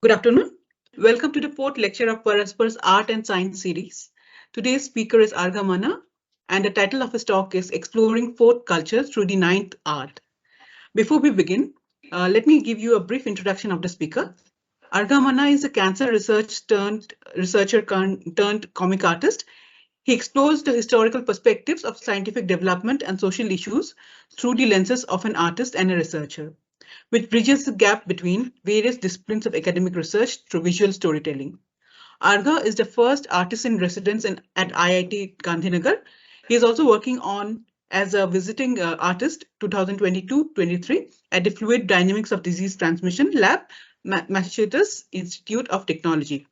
Good afternoon. Welcome to the fourth lecture of Paraspar's Art and Science series. Today's speaker is Argha Manna, and the title of his talk is Exploring Fourth Culture Through the Ninth Art. Before we begin, let me give you a brief introduction of the speaker. Argha Manna is a cancer researcher turned comic artist. He explores the historical perspectives of scientific development and social issues through the lenses of an artist and a researcher, which bridges the gap between various disciplines of academic research through visual storytelling. Argha is the first artist in residence at IIT Gandhinagar. He is also working on as a visiting artist 2022-23 at the Fluid Dynamics of Disease Transmission Lab, Massachusetts Institute of Technology.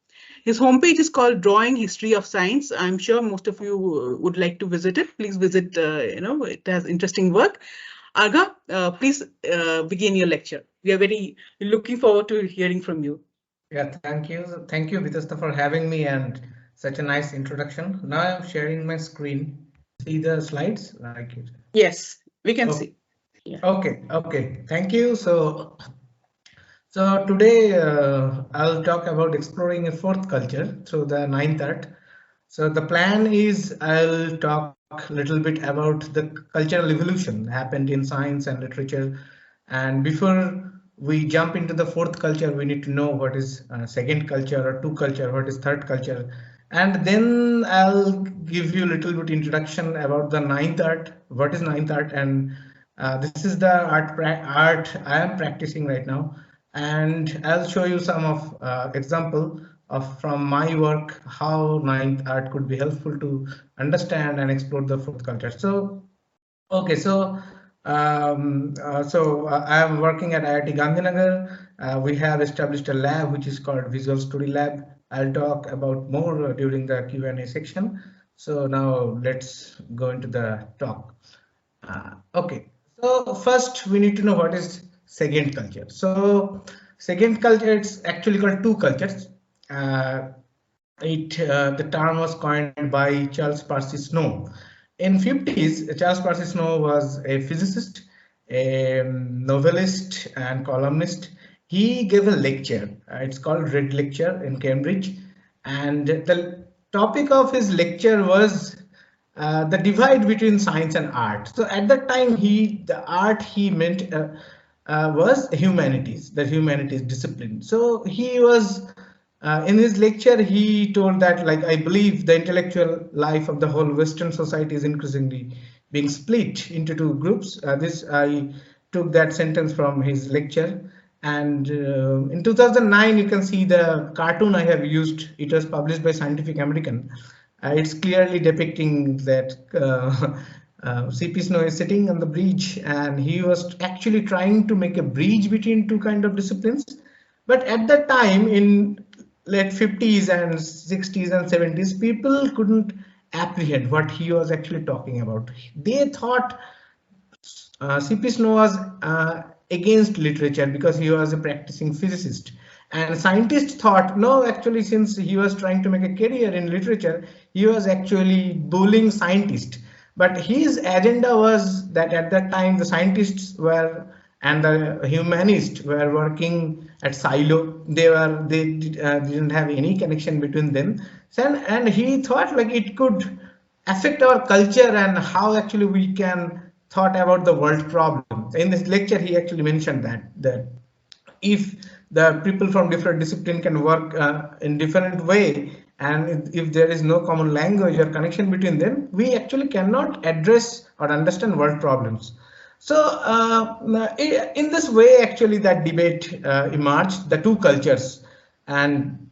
His homepage is called Drawing History of Science. I'm sure most of you would like to visit it. Please visit, it has interesting work. Argha, please begin your lecture. We are very looking forward to hearing from you. Yeah, thank you. Thank you, Vitasta, for having me and such a nice introduction. Now I'm sharing my screen. See the slides? Like it. Yes, we can see. Yeah. Okay. Thank you. So today I'll talk about exploring a fourth culture through the ninth art. So the plan is I'll talk a little bit about the cultural evolution happened in science and literature. And before we jump into the fourth culture, we need to know what is second culture or two culture, what is third culture. And then I'll give you a little bit introduction about the ninth art, what is ninth art, and this is the art I am practicing right now. And I'll show you some of example of from my work how ninth art could be helpful to understand and explore the fourth culture. So okay, so I am working at IIT Gandhinagar. We have established a lab which is called Visual Story Lab. I'll talk about more during the Q&A section. So now let's go into the talk. Okay, so first we need to know what is second culture. So second culture, it's actually called two cultures. The term was coined by Charles Percy Snow. In 50s, Charles Percy Snow was a physicist, a novelist, and columnist. He gave a lecture. It's called Red Lecture in Cambridge, and the topic of his lecture was the divide between science and art. So at that time, the art he meant was humanities, the humanities discipline. So he was in his lecture, he told that, like, I believe the intellectual life of the whole Western society is increasingly being split into two groups. This I took that sentence from his lecture. And in 2009, you can see the cartoon I have used. It was published by Scientific American. It's clearly depicting that C.P. Snow is sitting on the bridge, and he was actually trying to make a bridge between two kind of disciplines. But at that time, in late 50s and 60s and 70s, people couldn't apprehend what he was actually talking about. They thought C.P. Snow was against literature because he was a practicing physicist. And scientists thought, no, actually, since he was trying to make a career in literature, he was actually bullying scientists. But his agenda was that at that time, the scientists were and the humanists were working at silo. They didn't have any connection between them. And he thought like it could affect our culture and how actually we can thought about the world problem. In this lecture, he actually mentioned that if the people from different discipline can work in different way, and if there is no common language or connection between them, we actually cannot address or understand world problems. So in this way, actually, that debate emerged, the two cultures. And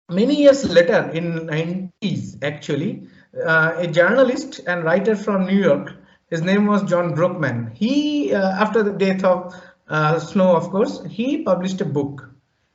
many years later, in 90s, actually, a journalist and writer from New York, his name was John Brockman. He, after the death of Snow, of course, he published a book.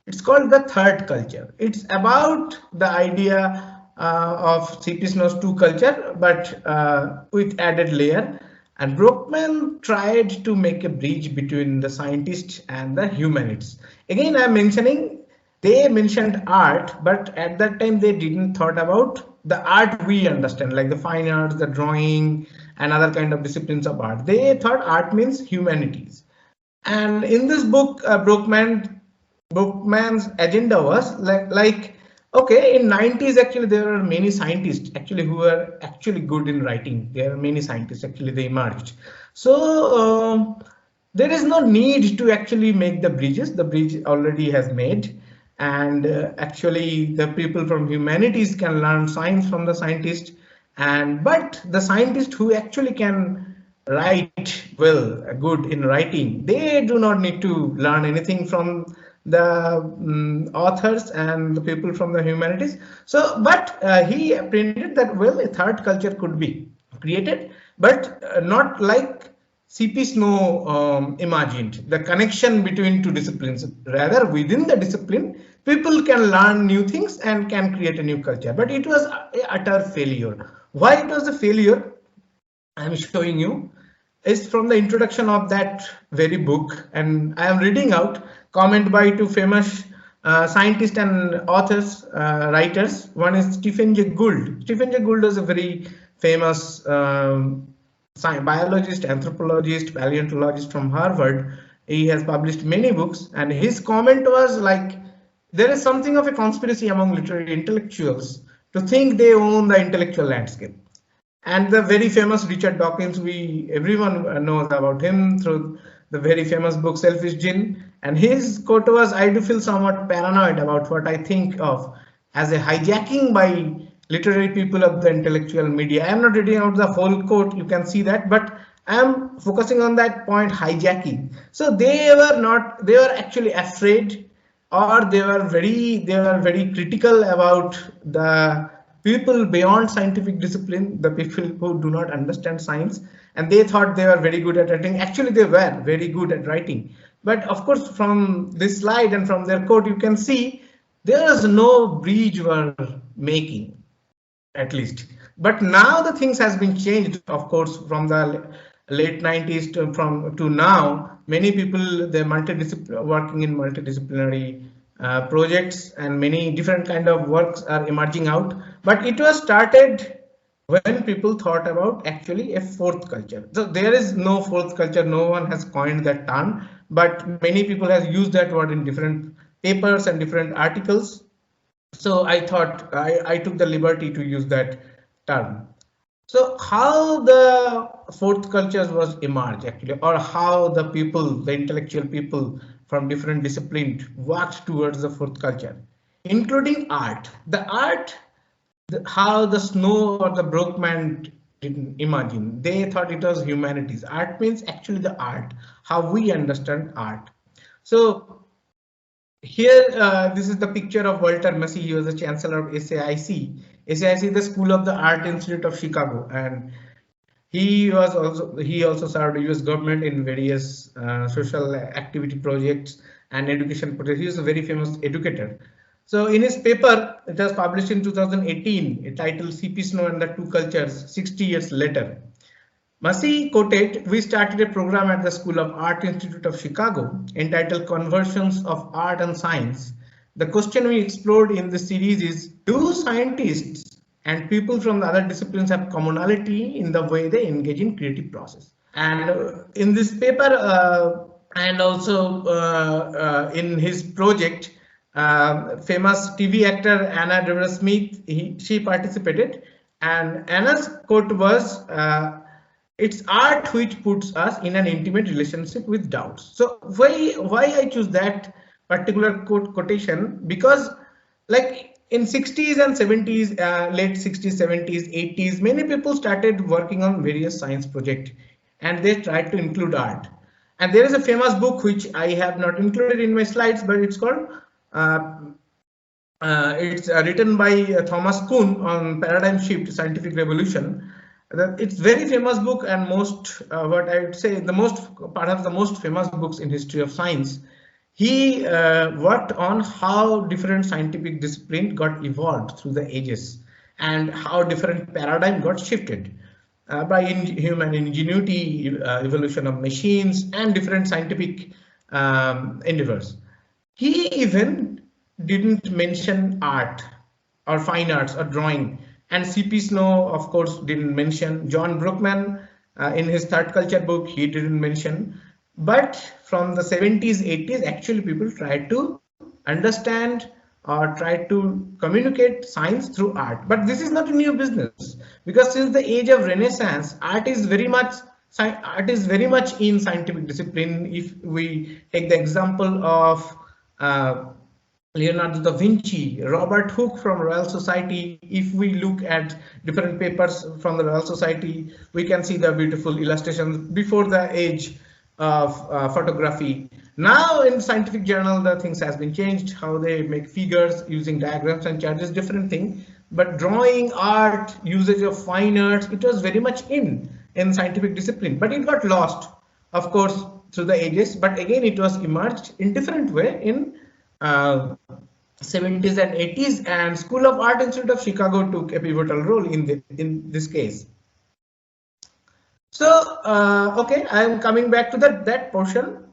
It's called The Third Culture. It's about the idea of C.P. Snow's two culture, but with added layer. And Brockman tried to make a bridge between the scientists and the humanists. Again, I'm mentioning they mentioned art, but at that time they didn't thought about the art we understand, like the fine arts, the drawing, and other kind of disciplines of art. They thought art means humanities. And in this book, Brockman Bookman's agenda was like okay, in 90s actually there are many scientists actually who are actually good in writing. There are many scientists actually they emerged. So there is no need to actually make the bridges. The bridge already has made, and actually the people from humanities can learn science from the scientist, and but the scientist who actually can write well, good in writing, they do not need to learn anything from the authors and the people from the humanities. So but he printed that well, a third culture could be created, but not like CP Snow imagined the connection between two disciplines. Rather, within the discipline, people can learn new things and can create a new culture. But it was a utter failure. Why it was a failure? I'm showing you is from the introduction of that very book, and I am reading out comment by two famous scientists and authors, writers. One is Stephen Jay Gould. Stephen Jay Gould was a very famous biologist, anthropologist, paleontologist from Harvard. He has published many books, and his comment was like, there is something of a conspiracy among literary intellectuals to think they own the intellectual landscape. And the very famous Richard Dawkins, everyone knows about him through the very famous book Selfish Gene. And his quote was, "I do feel somewhat paranoid about what I think of as a hijacking by literary people of the intellectual media." I am not reading out the whole quote, you can see that, but I am focusing on that point, hijacking. So they were actually afraid, or they were very critical about the people beyond scientific discipline, the people who do not understand science, and they thought they were very good at writing. Actually, they were very good at writing. But of course, from this slide and from their code, you can see there is no bridge we're making, at least. But now the things has been changed, of course, from the late 90s to now. Many people, they're working in multidisciplinary projects, and many different kind of works are emerging out. But it was started when people thought about actually a fourth culture. So there is no fourth culture, no one has coined that term, but many people have used that word in different papers and different articles. So I thought I took the liberty to use that term. So how the fourth cultures was emerged actually, or how the people, the intellectual people from different disciplines worked towards the fourth culture, including art. The art, how the Snow or the Brookman didn't imagine. They thought it was humanities. Art means actually the art, how we understand art. So here, this is the picture of Walter Massey. He was the chancellor of SAIC. SAIC, the School of the Art Institute of Chicago, and he also served U.S. government in various social activity projects and education projects. He was a very famous educator. So in his paper, it was published in 2018, titled "C.P. Snow and the Two Cultures 60 Years Later." Massey quoted, "We started a program at the School of Art Institute of Chicago entitled Conversions of Art and Science. The question we explored in the series is, do scientists and people from the other disciplines have commonality in the way they engage in creative process?" And in this paper, and also in his project, famous TV actor Anna Deborah Smith, she participated, and Anna's quote was, "It's art which puts us in an intimate relationship with doubts." So why I choose that particular quotation? Because like in 60s and 70s, late 60s, 70s, 80s, many people started working on various science projects, and they tried to include art. And there is a famous book which I have not included in my slides, but it's called it's written by Thomas Kuhn on Paradigm Shift, Scientific Revolution. It's very famous book, and most what I would say the most part of the most famous books in history of science. He worked on how different scientific disciplines got evolved through the ages, and how different paradigm got shifted by human ingenuity, evolution of machines, and different scientific endeavors. He even didn't mention art or fine arts or drawing, and C.P. Snow, of course, didn't mention. John Brookman, in his Third Culture book, he didn't mention. But from the 70s, 80s, actually people tried to understand or try to communicate science through art. But this is not a new business, because since the age of Renaissance, art is very much in scientific discipline. If we take the example of uh, Leonardo da Vinci, Robert Hooke from Royal Society, if we look at different papers from the Royal Society, we can see the beautiful illustrations before the age of photography. Now in scientific journal, the things has been changed, how they make figures using diagrams and charts is different thing. But drawing, art, usage of fine arts, it was very much in scientific discipline, but it got lost, of course, through the ages. But again, it was emerged in different way in uh, 70s and 80s, and School of Art Institute of Chicago took a pivotal role in this case. So, okay, I am coming back to that portion,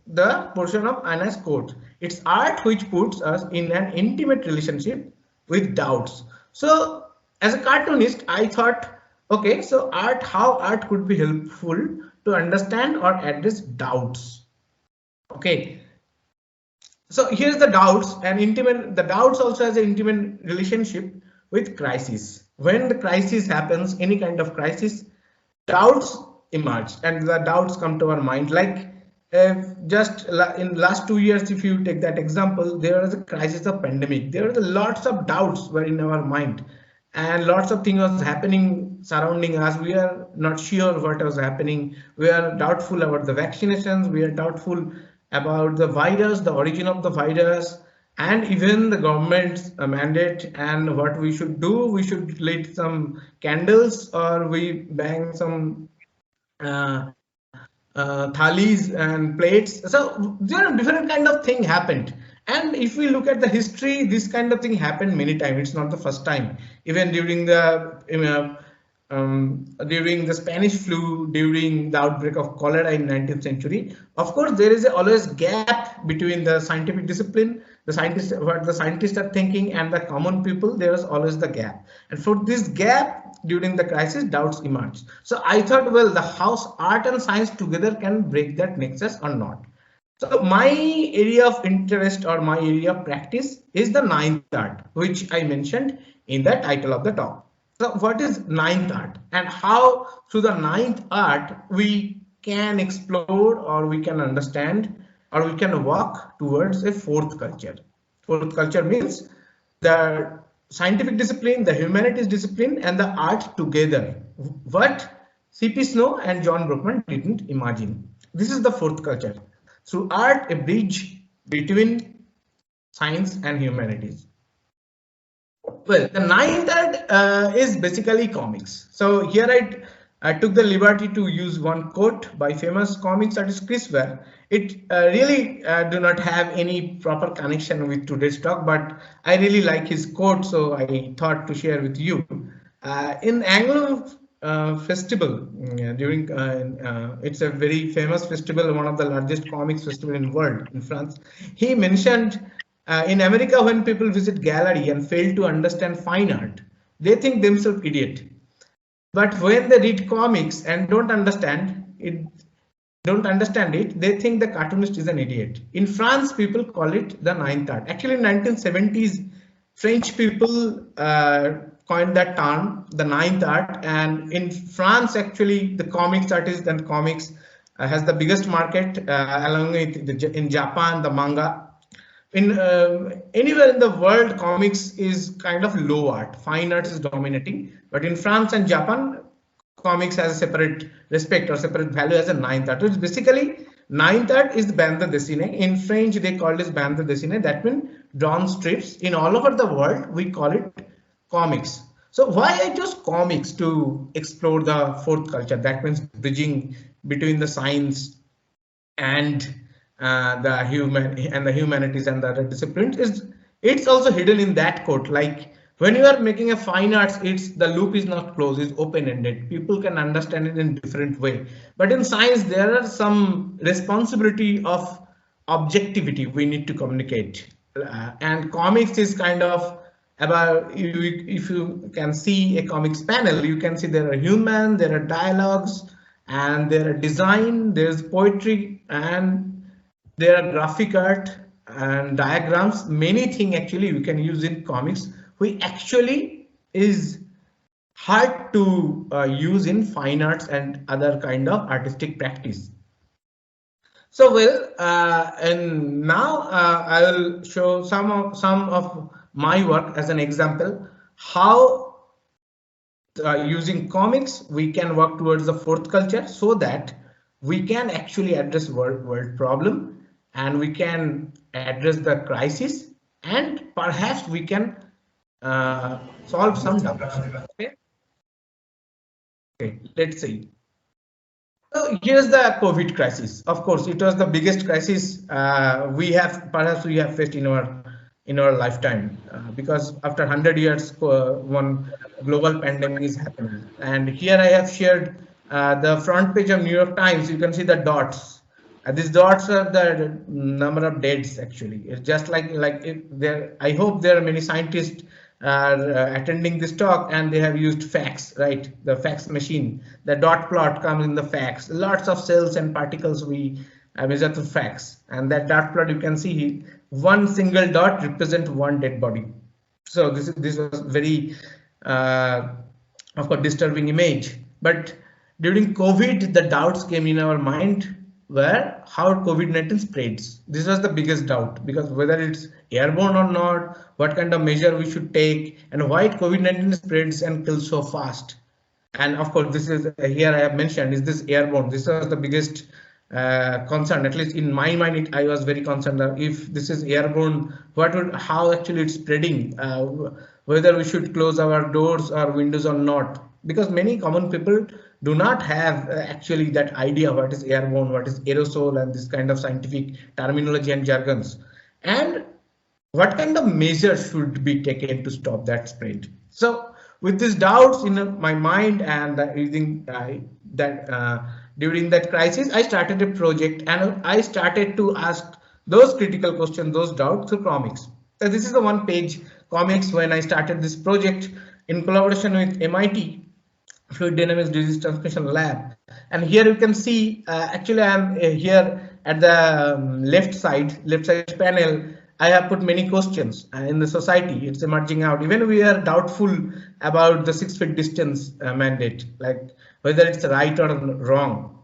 the portion of Anna's quote. It's art which puts us in an intimate relationship with doubts. So, as a cartoonist, I thought, okay, so how art could be helpful to understand or address doubts. Okay, so here's the doubts, the doubts also has an intimate relationship with crisis. When the crisis happens, any kind of crisis, doubts emerge, and the doubts come to our mind. Like just in last 2 years, if you take that example, there was a crisis of pandemic. There were lots of doubts were in our mind, and lots of things was happening surrounding us. We are not sure what was happening. We are doubtful about the vaccinations. We are doubtful about the virus, the origin of the virus, and even the government's mandate and what we should do. We should light some candles, or we bang some thalis and plates. So there are different kind of thing happened. And if we look at the history, this kind of thing happened many times. It's not the first time. Even during the Spanish flu, during the outbreak of cholera in 19th century, of course, there is always gap between the scientific discipline, what the scientists are thinking, and the common people. There is always the gap, and for this gap during the crisis, doubts emerge. So I thought, well, the how art and science together can break that nexus or not. So my area of interest or my area of practice is the ninth art, which I mentioned in the title of the talk. So what is ninth art, and how through the ninth art we can explore, or we can understand, or we can walk towards a fourth culture. Fourth culture means the scientific discipline, the humanities discipline, and the art together. What C.P. Snow and John Brookman didn't imagine. This is the fourth culture. Through art, a bridge between science and humanities. Well, the ninth art is basically comics. So here I took the liberty to use one quote by famous comics artist Chris Ware. It really do not have any proper connection with today's talk, but I really like his quote, so I thought to share with you. In Anglo festival during it's a very famous festival, one of the largest comics festival in the world in France. He mentioned in America, when people visit gallery and fail to understand fine art, they think themselves idiot. But when they read comics and don't understand it, they think the cartoonist is an idiot. In France, people call it the ninth art. Actually, in 1970s, French people coined that term, the ninth art. And in France, actually, the comics artist and comics has the biggest market, along with in Japan, the manga. In anywhere in the world, comics is kind of low art. Fine arts is dominating, but in France and Japan, comics has a separate respect or separate value as a ninth art. It's basically ninth art is bande dessinée. In French, they call this bande dessinée. That means drawn strips. In all over the world, we call it comics. So why I chose comics to explore the fourth culture? That means bridging between the science and the humanities and the other disciplines. It's also hidden in that quote. Like when you are making a fine arts, the loop is not closed, it's open-ended. People can understand it in different way. But in science, there are some responsibility of objectivity we need to communicate. And comics is kind of about, if you can see a comics panel, you can see there are human, there are dialogues, and there are design, there's poetry, and there are graphic art, and diagrams, many things actually we can use in comics, which actually is hard to use in fine arts and other kind of artistic practice. So well, and now I will show some of my work as an example how using comics we can work towards the fourth culture, so that we can actually address world problem, and we can address the crisis, and perhaps we can solve some doubts. Okay, let's see. So here's the COVID crisis. Of course, it was the biggest crisis perhaps we have faced in our lifetime, because after 100 years, one global pandemic is happening. And here I have shared the front page of New York Times. You can see the dots. These dots are the number of deaths. Actually, it's just like if there. I hope there are many scientists are attending this talk, and they have used fax, right? The fax machine. The dot plot comes in the fax. Lots of cells and particles we measure through fax, and that dot plot, you can see one single dot represents one dead body. So this was very of course disturbing image. But during COVID, the doubts came in our mind were how COVID-19 spreads. This was the biggest doubt, because whether it's airborne or not, what kind of measure we should take, and why COVID-19 spreads and kills so fast. And of course, this is here I have mentioned, is this airborne? This was the biggest concern, at least in my mind. I was very concerned that if this is airborne, how actually it's spreading, whether we should close our doors or windows or not, because many common people do not have actually that idea what is airborne, what is aerosol, and this kind of scientific terminology and jargons, and what kind of measures should be taken to stop that spread. So with these doubts in my mind, and during that crisis, I started a project, and I started to ask those critical questions, those doubts, through comics. So this is the one page comics when I started this project in collaboration with MIT Fluid Dynamics Disease Transmission Lab. And here you can see, actually I am here at the left side panel. I have put many questions in the society. It's emerging out. Even we are doubtful about the 6 feet distance mandate, like whether it's right or wrong.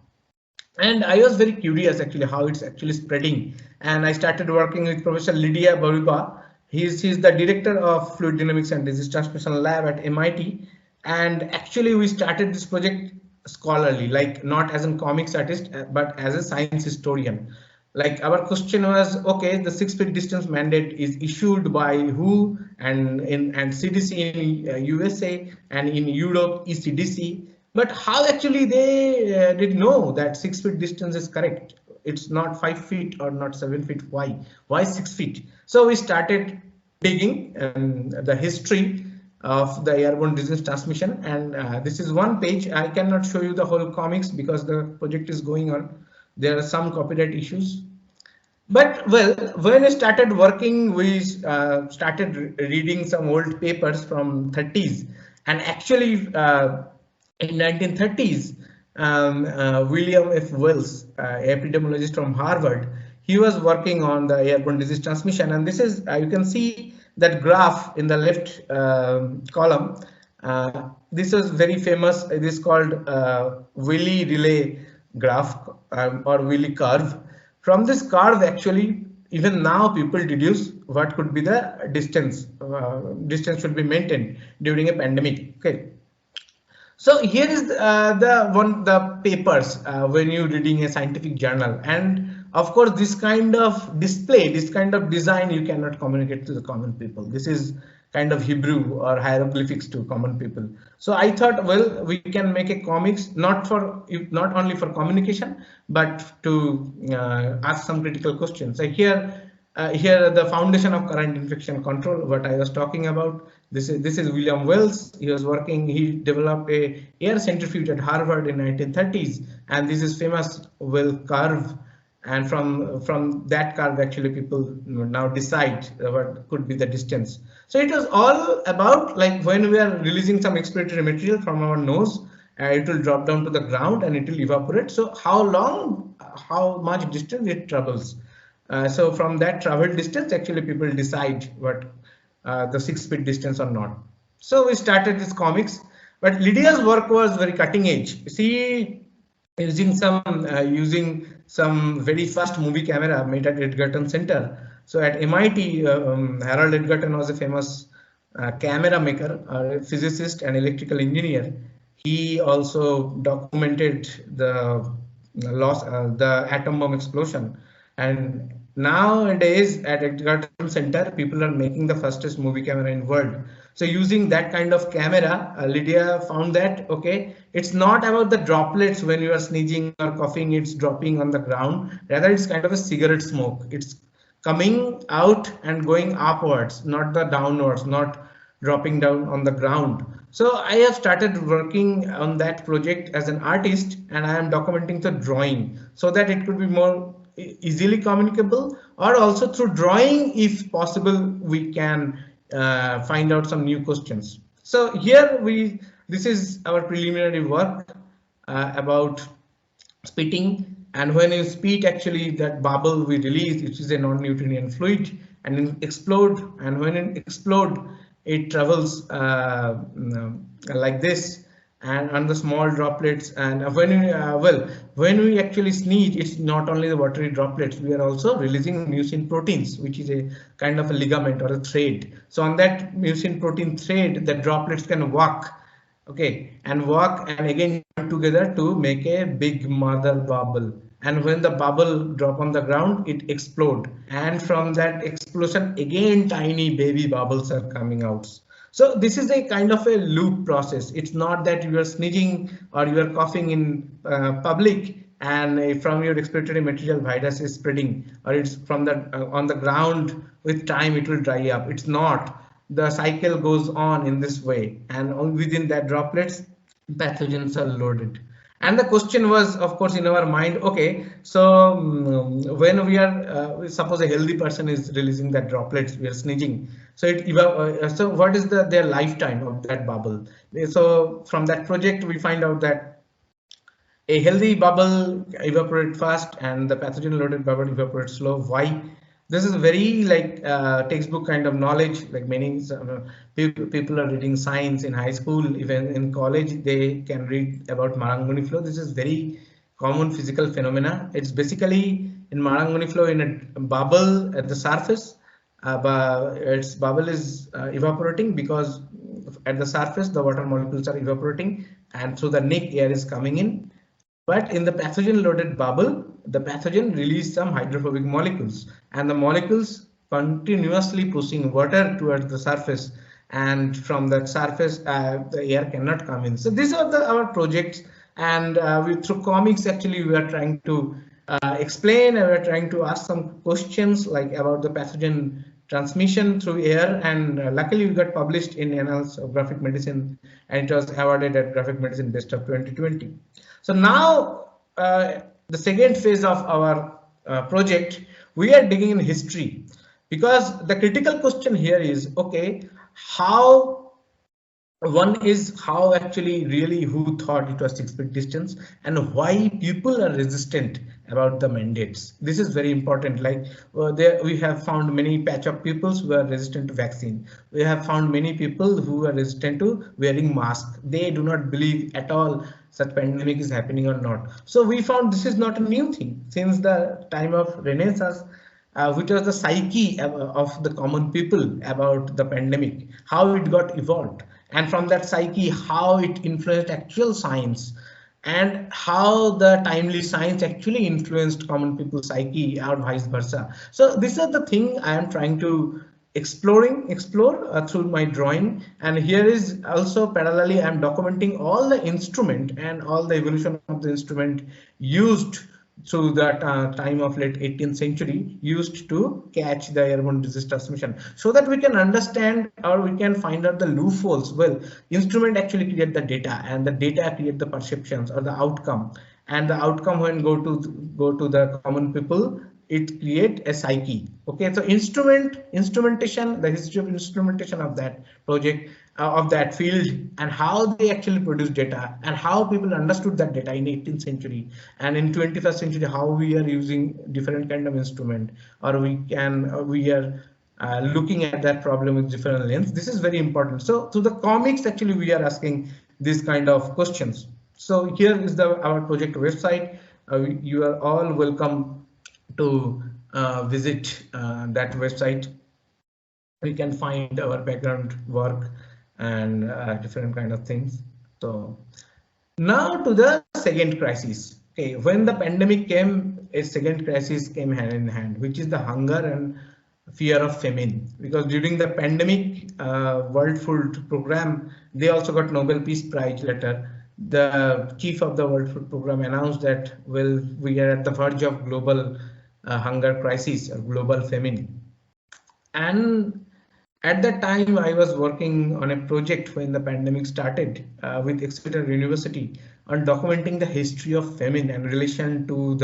And I was very curious actually how it's actually spreading. And I started working with Professor Lydia Baruba. He's the director of Fluid Dynamics and Disease Transmission Lab at MIT. And actually we started this project scholarly, like not as a comics artist, but as a science historian. Like our question was, okay, the 6 feet distance mandate is issued by who, and CDC in USA, and in Europe ECDC. But how actually they did know that 6 feet distance is correct? It's not 5 feet or not 7 feet. Why 6 feet? So we started digging the history of the airborne disease transmission, and this is one page. I cannot show you the whole comics because the project is going on. There are some copyright issues. But well, when I started working, we started reading some old papers from 30s, and actually in 1930s, William F. Wells, epidemiologist from Harvard, he was working on the airborne disease transmission, and this is you can see that graph in the left column. This was very famous. It is called Willy relay graph or Willy curve. From this curve, actually, even now people deduce what could be the distance. Distance should be maintained during a pandemic. Okay. So here is the papers when you're reading a scientific journal, and of course this kind of display, this kind of design, you cannot communicate to the common people. This is kind of Hebrew or hieroglyphics to common people. So I thought, well, we can make a comics not only for communication, but to ask some critical questions. So here the foundation of current infection control, what I was talking about. This is William Wells. He developed a air centrifuge at Harvard in 1930s, and this is famous Well curve. And from that curve, actually people now decide what could be the distance. So it was all about, like, when we are releasing some expiratory material from our nose, it will drop down to the ground and it will evaporate. So how much distance it travels. So from that travel distance, actually people decide what the 6 feet distance or not. So we started this comics, but Lydia's work was very cutting edge. She using some very fast movie camera made at Edgerton Center. So at MIT, Harold Edgerton was a famous camera maker, a physicist and electrical engineer. He also documented the atom bomb explosion. And nowadays at Edgerton Center, people are making the fastest movie camera in world. So using that kind of camera, Lydia found that, okay, it's not about the droplets when you are sneezing or coughing, it's dropping on the ground. Rather, it's kind of a cigarette smoke. It's coming out and going upwards, not the downwards, not dropping down on the ground. So I have started working on that project as an artist, and I am documenting the drawing so that it could be more easily communicable, or also through drawing, if possible, we can find out some new questions. So here this is our preliminary work about spitting. And when you spit, actually that bubble we release, which is a non-Newtonian fluid, and it explode. And when it explode, it travels like this, and on the small droplets. And when we actually sneeze, it's not only the watery droplets, we are also releasing mucin proteins, which is a kind of a ligament or a thread. So on that mucin protein thread, the droplets can walk, okay, and walk and again join together to make a big mother bubble. And when the bubble drop on the ground, it explode, and from that explosion again tiny baby bubbles are coming out. So this is a kind of a loop process. It's not that you are sneezing or you are coughing in public and from your respiratory material virus is spreading, or it's from the on the ground. With time it will dry up. It's not. The cycle goes on in this way, and within that droplets pathogens are loaded. And the question was, of course, in our mind, okay, so when we are suppose a healthy person is releasing that droplets, we are sneezing, so so what is their lifetime of that bubble? So from that project we find out that a healthy bubble evaporates fast and the pathogen loaded bubble evaporates slow. Why? This is very like textbook kind of knowledge. Like many people are reading science in high school, even in college, they can read about Marangoni flow. This is very common physical phenomena. It's basically in Marangoni flow in a bubble at the surface. But its bubble is evaporating because at the surface the water molecules are evaporating and through the neck air is coming in. But in the pathogen loaded bubble, the pathogen release some hydrophobic molecules, and the molecules continuously pushing water towards the surface, and from that surface the air cannot come in. So these are our projects, and through comics actually we are trying to explain, and we are trying to ask some questions like about the pathogen transmission through air, and luckily we got published in Annals of Graphic Medicine, and it was awarded at Graphic Medicine Best of 2020. So now the second phase of our project, we are digging in history, because the critical question here is, okay, how actually really who thought it was 6 feet distance, and why people are resistant about the mandates. This is very important. Like we have found many patch of peoples who are resistant to vaccine. We have found many people who are resistant to wearing mask. They do not believe at all such pandemic is happening or not. So we found this is not a new thing since the time of Renaissance, which was the psyche of the common people about the pandemic, how it got evolved, and from that psyche, how it influenced actual science, and how the timely science actually influenced common people's psyche, or vice versa. So this is the thing I am trying to explore through my drawing. And here is also parallelly I am documenting all the instrument and all the evolution of the instrument used through that time of late 18th century, used to catch the airborne disease transmission, so that we can understand or we can find out the loopholes. Well, instrument actually create the data, and the data create the perceptions or the outcome, and the outcome when go to the common people, it create a psyche. Okay, so instrumentation, the history of instrumentation of that project, of that field, and how they actually produce data, and how people understood that data in 18th century, and in 21st century how we are using different kind of instrument, or we are looking at that problem with different lens. This is very important. So to the comics, actually we are asking these kind of questions. So here is our project website. You are all welcome to visit that website. We can find our background work and different kind of things. So now to the second crisis. Okay, when the pandemic came, a second crisis came hand in hand, which is the hunger and fear of famine. Because during the pandemic, World Food Program, they also got Nobel Peace Prize letter. The chief of the World Food Program announced that, well, we are at the verge of global hunger crisis or global famine. And at that time, I was working on a project when the pandemic started with Exeter University on documenting the history of famine and relation to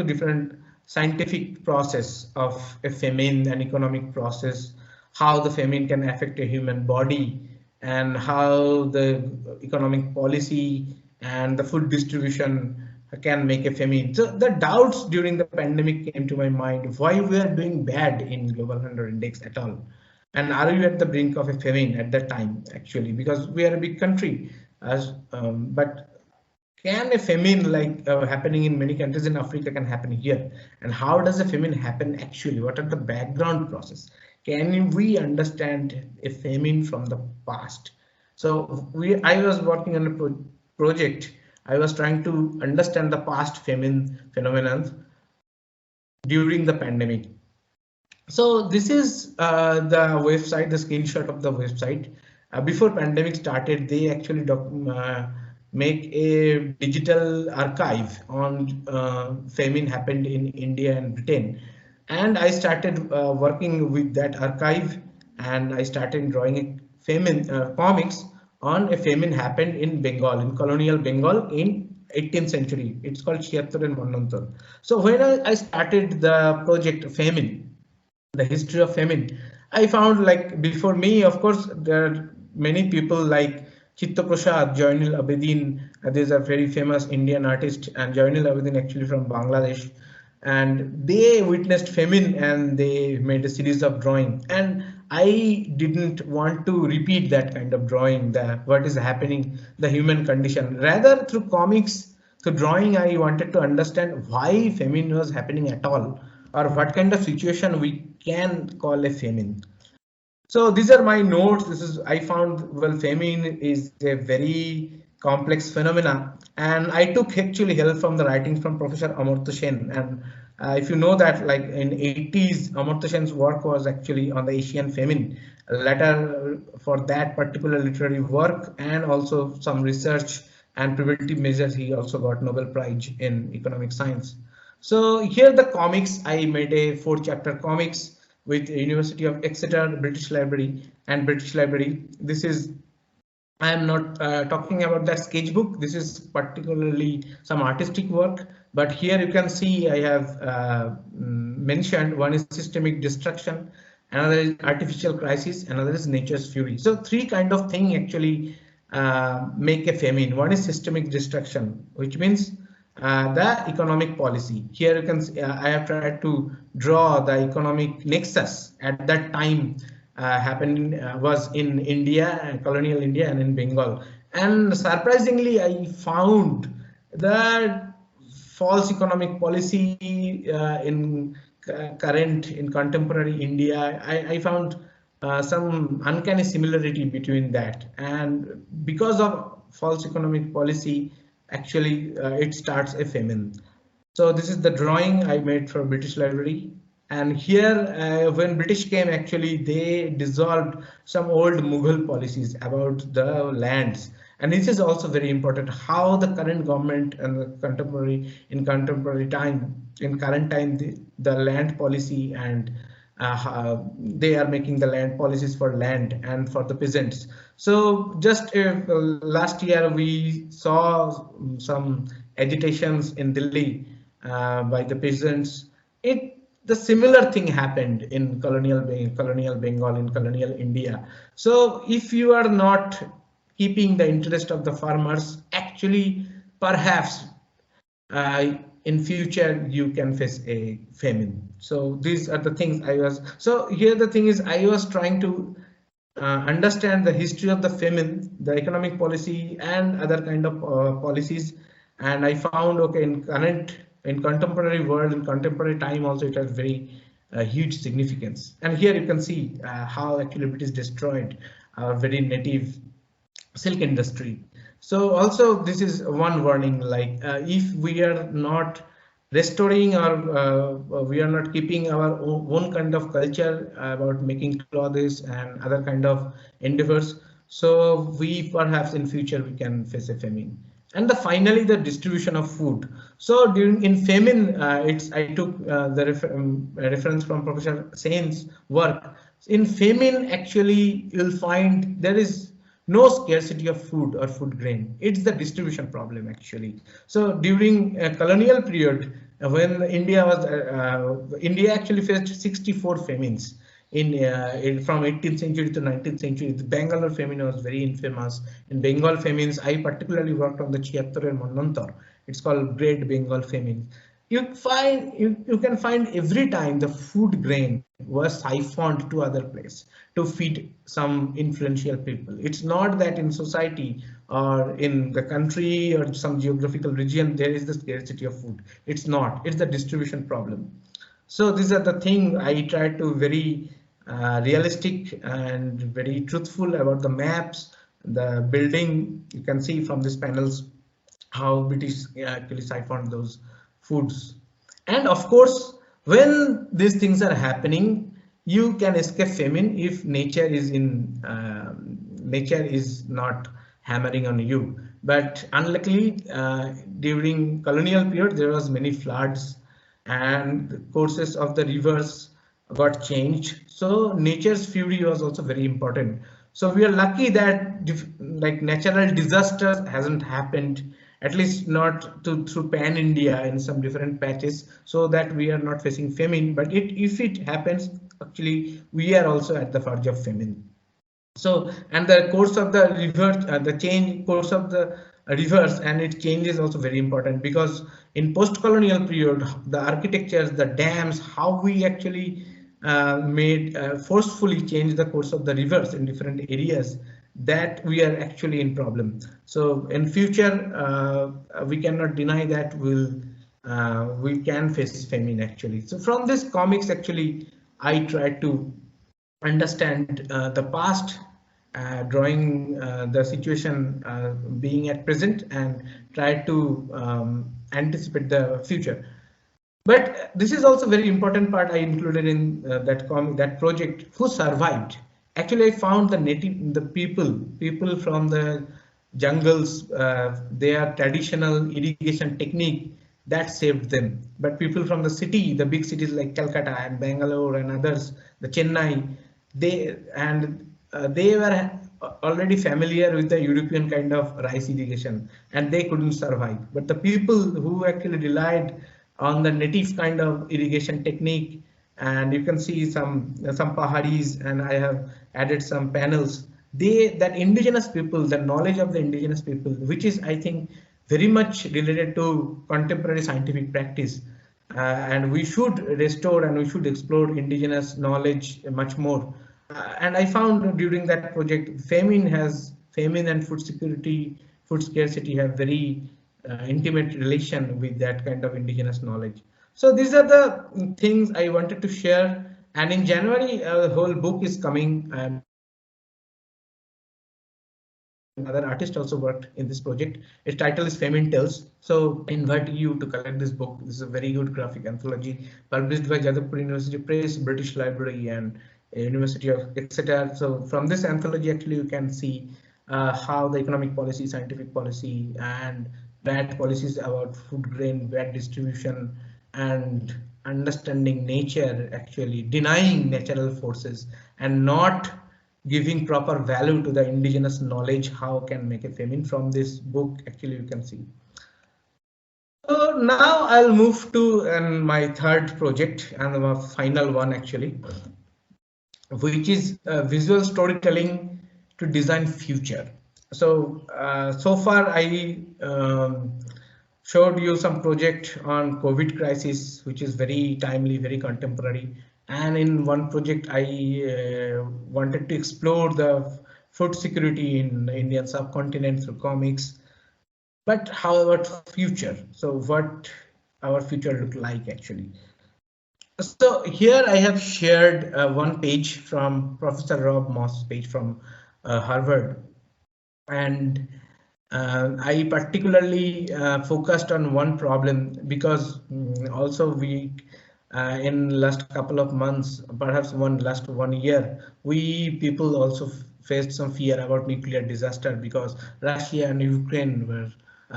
different scientific process of a famine and economic process, how the famine can affect a human body, and how the economic policy and the food distribution can make a famine. So the doubts during the pandemic came to my mind, why we are doing bad in Global Hunger Index at all? And are we at the brink of a famine at that time, actually? Because we are a big country, but can a famine like happening in many countries in Africa can happen here? And how does a famine happen actually? What are the background process? Can we understand a famine from the past? So I was working on a project. I was trying to understand the past famine phenomenon during the pandemic. So this is the website, the screenshot of the website. Before pandemic started, they actually make a digital archive on famine happened in India and Britain. And I started working with that archive, and I started drawing a famine comics on a famine happened in Bengal, in colonial Bengal in 18th century. It's called Chiattar and Manantar. So when I started the project Famine, the history of famine, I found, like, before me, of course, there are many people like Chitta Prasad, Joinul Abedin. There's a very famous Indian artist, and Joinul Abedin actually from Bangladesh, and they witnessed famine and they made a series of drawing. And I didn't want to repeat that kind of drawing, the what is happening, the human condition. Rather, through comics, through drawing, I wanted to understand why famine was happening at all, or what kind of situation we can call a famine. So these are my notes. This is, I found, well, famine is a very complex phenomena, and I took actually help from the writings from Professor Amartya Sen. And if you know that, like in 80s, Amartya Sen's work was actually on the Asian famine. Later, for that particular literary work and also some research and preventive measures, he also got Nobel Prize in economic science. So here the comics, I made a 4-chapter comics with University of Exeter, British Library and British Library. This is, I am not talking about that sketchbook. This is particularly some artistic work, but here you can see I have mentioned, one is systemic destruction, another is artificial crisis, another is nature's fury. So 3 kind of thing actually make a famine. One is systemic destruction, which means the economic policy. Here you can see, I have tried to draw the economic nexus at that time happened was in India, colonial India, and in Bengal. And surprisingly, I found that false economic policy in contemporary India. I found some uncanny similarity between that, and because of false economic policy, actually it starts a famine. So this is the drawing I made for British Library. And here, when British came, actually they dissolved some old Mughal policies about the lands. And this is also very important, how the current government and the contemporary time, in current time, the land policy, and they are making the land policies for land and for the peasants. So just last year we saw some agitations in Delhi, by the peasants. The similar thing happened in colonial Bengal, in colonial India. So if you are not keeping the interest of the farmers, actually perhaps in future you can face a famine. So these are the things so here the thing is, I was trying to understand the history of the famine, the economic policy and other kind of policies, and I found, okay, in contemporary world, in contemporary time also, it has very huge significance. And here you can see how actually British destroyed our very native silk industry. So also this is one warning, like if we are not restoring our we are not keeping our own kind of culture about making clothes and other kind of endeavors, so we perhaps in future we can face a famine. And finally the distribution of food. So during in famine, I took the reference from Professor Sain's work. In famine, actually you'll find there is no scarcity of food or food grain. It's the distribution problem actually. So during a colonial period, when India actually faced 64 famines from 18th century to 19th century. The Bangalore famine was very infamous. In Bengal famines, I particularly worked on the Chiattar and Manantar. It's called Great Bengal Famine. You can find every time the food grain was siphoned to other place to feed some influential people. It's not that in society or in the country or some geographical region there is the scarcity of food. It's not. It's the distribution problem. So these are the thing I try to very realistic and very truthful about the maps, the building. You can see from these panels how British actually siphoned those foods. And of course, when these things are happening, you can escape famine if nature is not hammering on you. But unluckily, during colonial period, there was many floods and the courses of the rivers got changed. So nature's fury was also very important. So we are lucky that like natural disasters hasn't happened, at least not through pan India in some different patches, so that we are not facing famine. But if it happens, actually we are also at the verge of famine. So, and the course of the river, the change course of the rivers and its change is also very important, because in post-colonial period, the architectures, the dams, how we actually made forcefully change the course of the rivers in different areas, that we are actually in problem. So in future, we cannot deny that we can face famine actually. So from this comics, actually, I try to understand the past, drawing the situation being at present, and try to anticipate the future. But this is also very important part I included in that project, who survived. Actually, I found the people from the jungles, their traditional irrigation technique that saved them. But people from the city, the big cities like Calcutta and Bangalore and others, the Chennai, they were already familiar with the European kind of rice irrigation, and they couldn't survive. But the people who actually relied on the native kind of irrigation technique, and you can see some paharis, and I have added some panels. That indigenous people, the knowledge of the indigenous people, which is, I think, very much related to contemporary scientific practice, and we should restore and we should explore indigenous knowledge much more. And I found during that project, famine and food security, food scarcity have very intimate relation with that kind of indigenous knowledge. So these are the things I wanted to share. And in January, a whole book is coming. Another artist also worked in this project. Its title is Famine Tales. So I invite you to collect this book. This is a very good graphic anthology published by Jadavpur University Press, British Library, and University of Exeter. So from this anthology, actually, you can see how the economic policy, scientific policy, and bad policies about food grain, bad distribution, and understanding nature, actually denying natural forces and not giving proper value to the indigenous knowledge, how can make a famine. From this book, actually, you can see. So now I'll move to my third project and the final one actually, which is visual storytelling to design future. So far I showed you some project on COVID crisis, which is very timely, very contemporary. And in one project, I wanted to explore the food security in the Indian subcontinent through comics. But how about future? So what our future look like actually? So here I have shared one page from Professor Rob Moss' page from Harvard, and I particularly focused on one problem because also we in last couple of months, perhaps last 1 year, we people also faced some fear about nuclear disaster because Russia and Ukraine were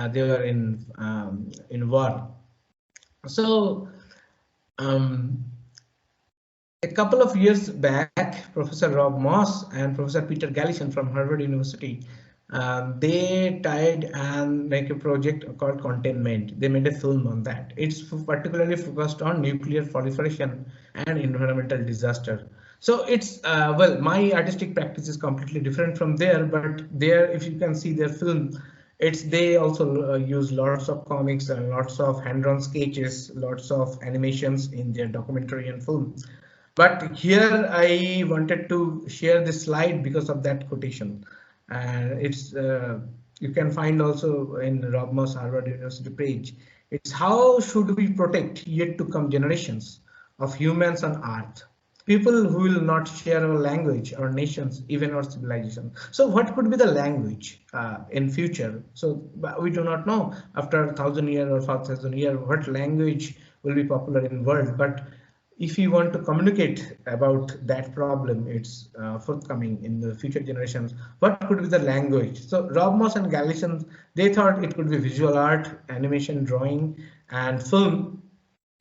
they were in war. So um, a couple of years back, Professor Rob Moss and Professor Peter Gallison from Harvard University, they tied and make a project called Contentment. They made a film on that. It's particularly focused on nuclear proliferation and environmental disaster. So it's well, my artistic practice is completely different from there, but there, if you can see their film, they also use lots of comics and lots of hand-drawn sketches, lots of animations in their documentary and film. But here I wanted to share this slide because of that quotation. And it's you can find also in Rob Moss Harvard University page. It's how should we protect yet to come generations of humans on Earth? People who will not share our language, our nations, even our civilization. So what could be the language in future? So we do not know after 1,000 years or 5,000 years what language will be popular in world. But if you want to communicate about that problem, it's forthcoming in the future generations. What could be the language? So Rob Moss and Gallison, they thought it could be visual art, animation, drawing, and film.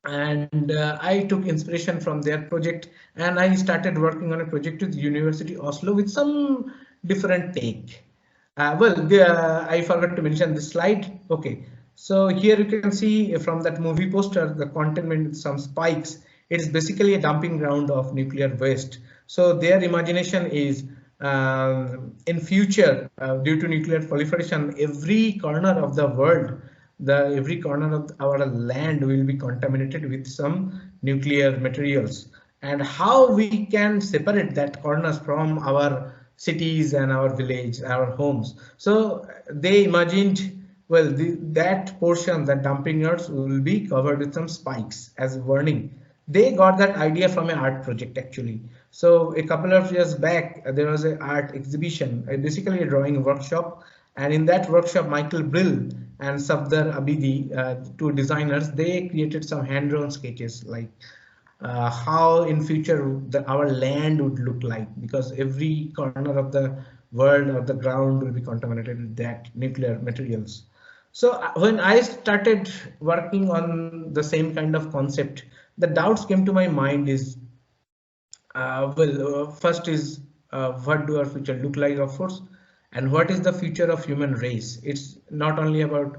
And I took inspiration from their project, and I started working on a project with University Oslo with some different take. I forgot to mention this slide. Okay, so here you can see from that movie poster, the Contentment with some spikes. It's basically a dumping ground of nuclear waste. So their imagination is in future, due to nuclear proliferation, every corner of the world, every corner of our land will be contaminated with some nuclear materials. And how we can separate that corners from our cities and our village, our homes. So they imagined, well, that portion, that dumping yards will be covered with some spikes as warning. They got that idea from an art project actually. So a couple of years back, there was an art exhibition, basically a drawing workshop. And in that workshop, Michael Brill and Safdar Abidi, two designers, they created some hand-drawn sketches like how in future our land would look like, because every corner of the world or the ground will be contaminated with that nuclear materials. So when I started working on the same kind of concept, the doubts came to my mind is, first is what do our future look like, of course, and what is the future of human race? It's not only about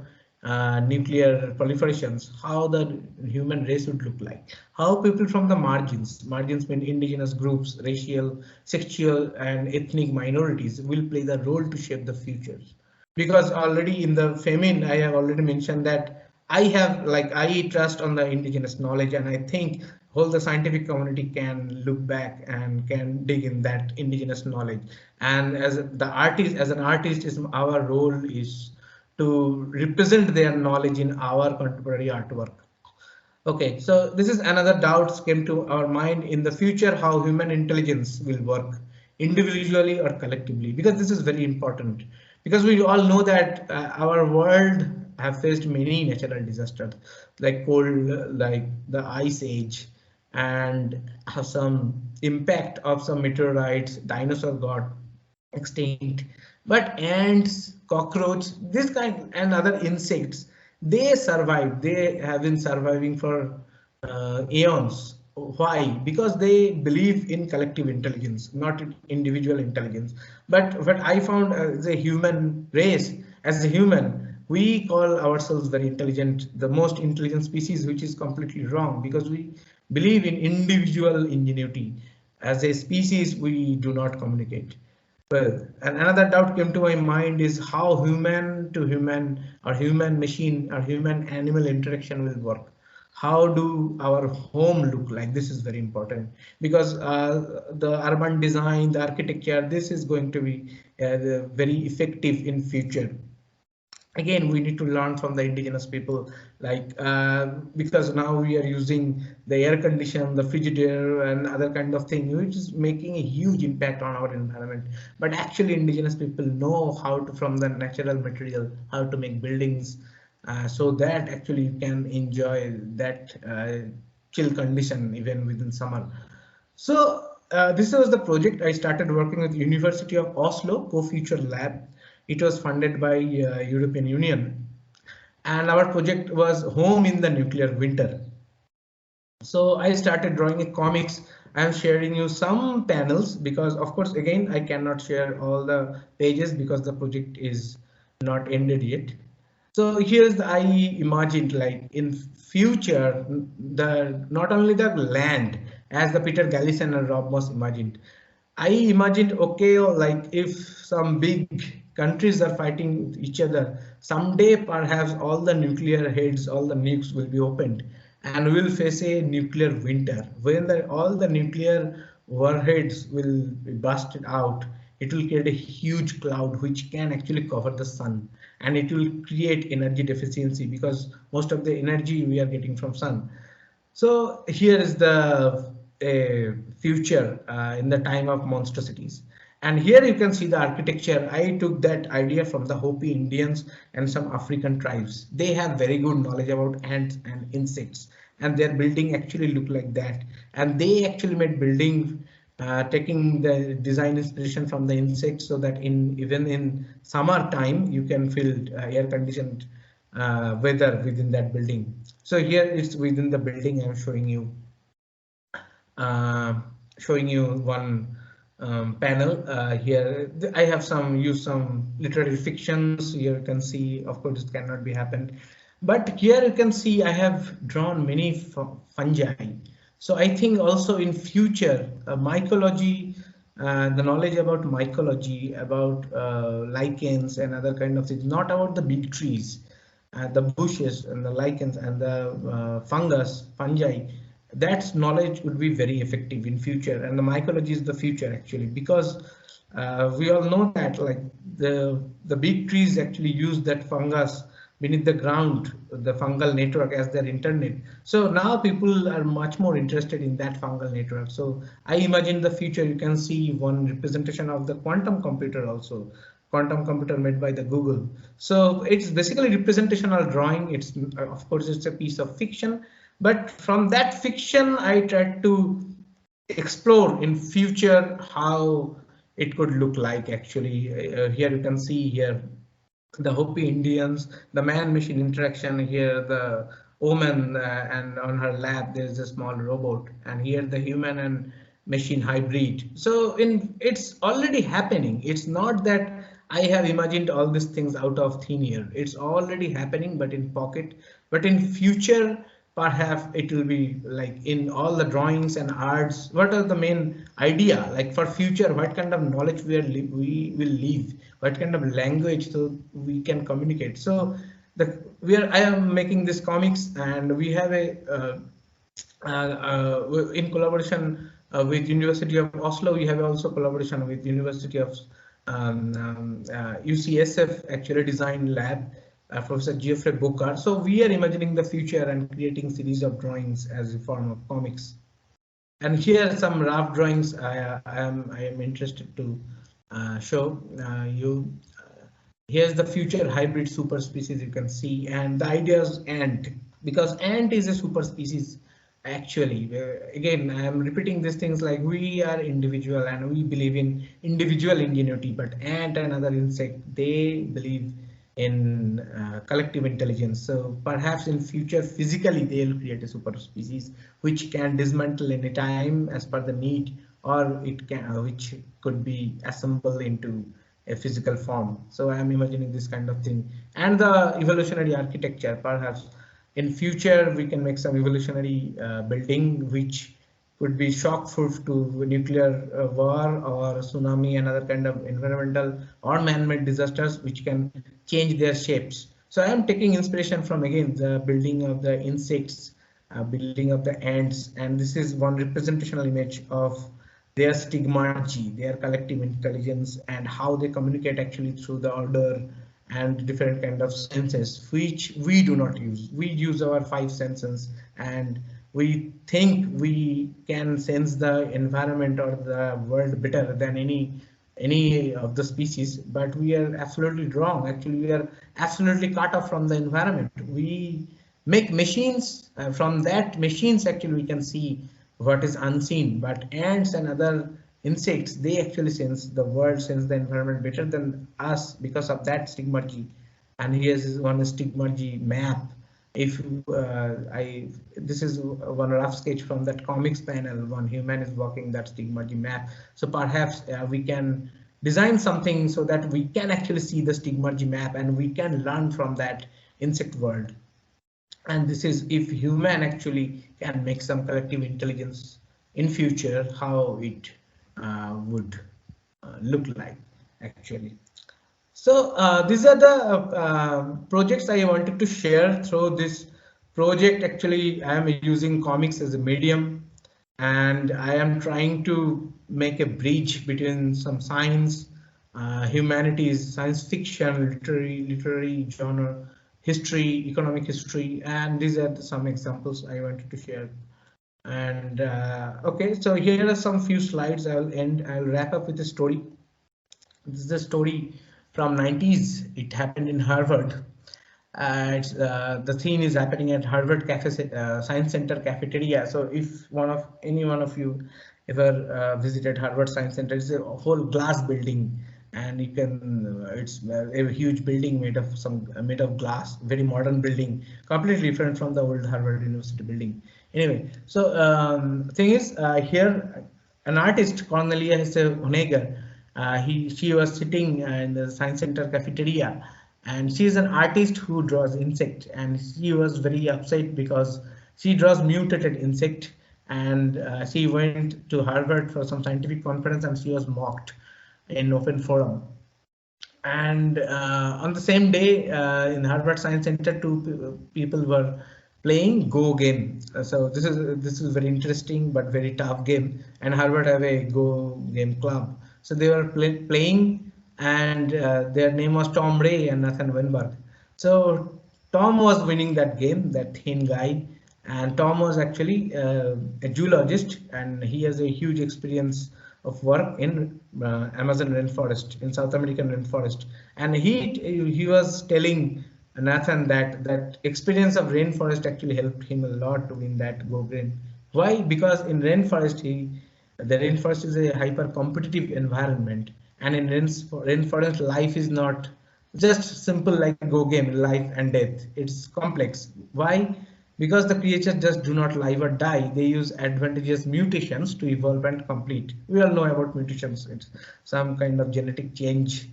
nuclear proliferations, how the human race would look like, how people from the margins mean indigenous groups, racial, sexual, and ethnic minorities will play the role to shape the future. Because already in the Famine, I have already mentioned that I trust on the indigenous knowledge, and I think whole the scientific community can look back and can dig in that indigenous knowledge. And as an artist, is our role is to represent their knowledge in our contemporary artwork. Okay, so this is another doubts came to our mind in the future, how human intelligence will work individually or collectively, because this is very important, because we all know that our world have faced many natural disasters like cold, like the ice age, and have some impact of some meteorites, dinosaur got extinct, but ants, cockroach, this kind and other insects, they survive. They have been surviving for eons. Why? Because they believe in collective intelligence, not in individual intelligence. But what I found as a human race, as a human, We call ourselves very intelligent, the most intelligent species, which is completely wrong, because we believe in individual ingenuity. As a species, we do not communicate well. And another doubt came to my mind is how human to human or human machine or human animal interaction will work. How do our home look like? This is very important, because the urban design, the architecture, this is going to be very effective in future. Again, we need to learn from the indigenous people, like because now we are using the air condition, the frigidaire and other kind of thing, which is making a huge impact on our environment. But actually indigenous people know how to, from the natural material, how to make buildings, so that actually you can enjoy that chill condition even within summer. So this was the project. I started working with University of Oslo Co-Future Lab. It was funded by European Union, and our project was Home in the Nuclear Winter. So I started drawing a comics. I'm sharing you some panels because, of course, again, I cannot share all the pages because the project is not ended yet. So here's the, I imagined like in future, the not only the land as the Peter Gallison and Rob Moss imagined. I imagined, okay, like if some big countries are fighting with each other, someday perhaps all the nuclear heads, all the nukes will be opened, and we'll face a nuclear winter when all the nuclear warheads will be busted out. It will create a huge cloud which can actually cover the sun, and it will create energy deficiency because most of the energy we are getting from sun. So here is the future in the time of monstrosities. And here you can see the architecture. I took that idea from the Hopi Indians and some African tribes. They have very good knowledge about ants and insects, and their building actually look like that. And they actually made building taking the design inspiration from the insects, so that in even in summer time you can feel air conditioned weather within that building. So here it's within the building. I'm uh, showing you one panel here. I have used some literary fictions. Here you can see, of course, it cannot be happened, but here you can see I have drawn many fungi. So I think also in future mycology, the knowledge about mycology, about lichens and other kind of things, not about the big trees, the bushes and the lichens and the fungi, that knowledge would be very effective in future. And the mycology is the future actually, because we all know that like the big trees actually use that fungus beneath the ground, the fungal network as their internet. So now people are much more interested in that fungal network. So I imagine the future, you can see one representation of the quantum computer also, quantum computer made by the Google. So it's basically representational drawing. It's of course it's a piece of fiction, but from that fiction I tried to explore in future how it could look like actually. Here you can see here the Hopi Indians, the man-machine interaction. Here the woman and on her lap there's a small robot, and here the human and machine hybrid. So it's already happening. It's not that I have imagined all these things out of thin air. It's already happening, but in pocket. But in future, perhaps it will be like in all the drawings and arts. What are the main idea like for future? What kind of knowledge we will leave? What kind of language so we can communicate? So I am making this comics, and we have a in collaboration with University of Oslo. We have also collaboration with University of UCSF actually design lab, Professor Geoffrey Bocard. So we are imagining the future and creating series of drawings as a form of comics. And here are some rough drawings I am interested to show you. Here's the future hybrid super species you can see, and the idea is ant, because ant is a super species actually. Again, I am repeating these things like we are individual and we believe in individual ingenuity, but ant and other insect, they believe in collective intelligence. So perhaps in future physically they'll create a super species which can dismantle any time as per the need, or it can which could be assembled into a physical form. So I am imagining this kind of thing. And the evolutionary architecture, perhaps in future we can make some evolutionary building which could be shock-proof to nuclear war or tsunami and other kind of environmental or man-made disasters which can change their shapes. So I am taking inspiration from again the building of the insects, building of the ants, and this is one representational image of their stigmergy, their collective intelligence, and how they communicate actually through the order and different kind of senses, which we do not use. We use our five senses, and we think we can sense the environment or the world better than any of the species, but we are absolutely wrong. Actually, we are absolutely cut off from the environment. We make machines, from that machines actually we can see what is unseen, but ants and other insects, they actually sense the world, sense the environment better than us because of that stigmergy. And here's one stigmergy map. If this is one rough sketch from that comics panel, one human is walking that stigmergy map. So perhaps we can design something so that we can actually see the stigmergy map and we can learn from that insect world. And this is if human actually can make some collective intelligence in future, how it would look like actually. So these are the projects I wanted to share through this project. Actually, I am using comics as a medium, and I am trying to make a bridge between some science, humanities, science fiction, literary genre, history, economic history, and these are some examples I wanted to share. And okay, so here are some few slides. I'll wrap up with a story. This is a story from 90s. It happened in Harvard. The scene is happening at Harvard Science Center cafeteria. So if any one of you ever visited Harvard Science Center, it's a whole glass building, and you can it's a huge building made of glass, very modern building, completely different from the old Harvard University building. Anyway, so thing is here an artist, Cornelius Drawing, she was sitting in the science center cafeteria, and she is an artist who draws insect, and she was very upset because she draws mutated insect, and she went to Harvard for some scientific conference and she was mocked in open forum. And on the same day in Harvard Science Center, two people were playing Go game. So this is very interesting but very tough game, and Harvard have a Go game club. So they were playing, and their name was Tom Ray and Nathan Wenberg. So Tom was winning that game, that thin guy, and Tom was actually a zoologist, and he has a huge experience of work in Amazon rainforest, in South American rainforest, and he was telling Nathan that experience of rainforest actually helped him a lot to win that Go game. Why? Because in rainforest, the rainforest is a hyper competitive environment, and in rainforest life is not just simple like Go game, life and death. It's complex. Why? Because the creatures just do not live or die. They use advantageous mutations to evolve and complete. We all know about mutations. It's some kind of genetic change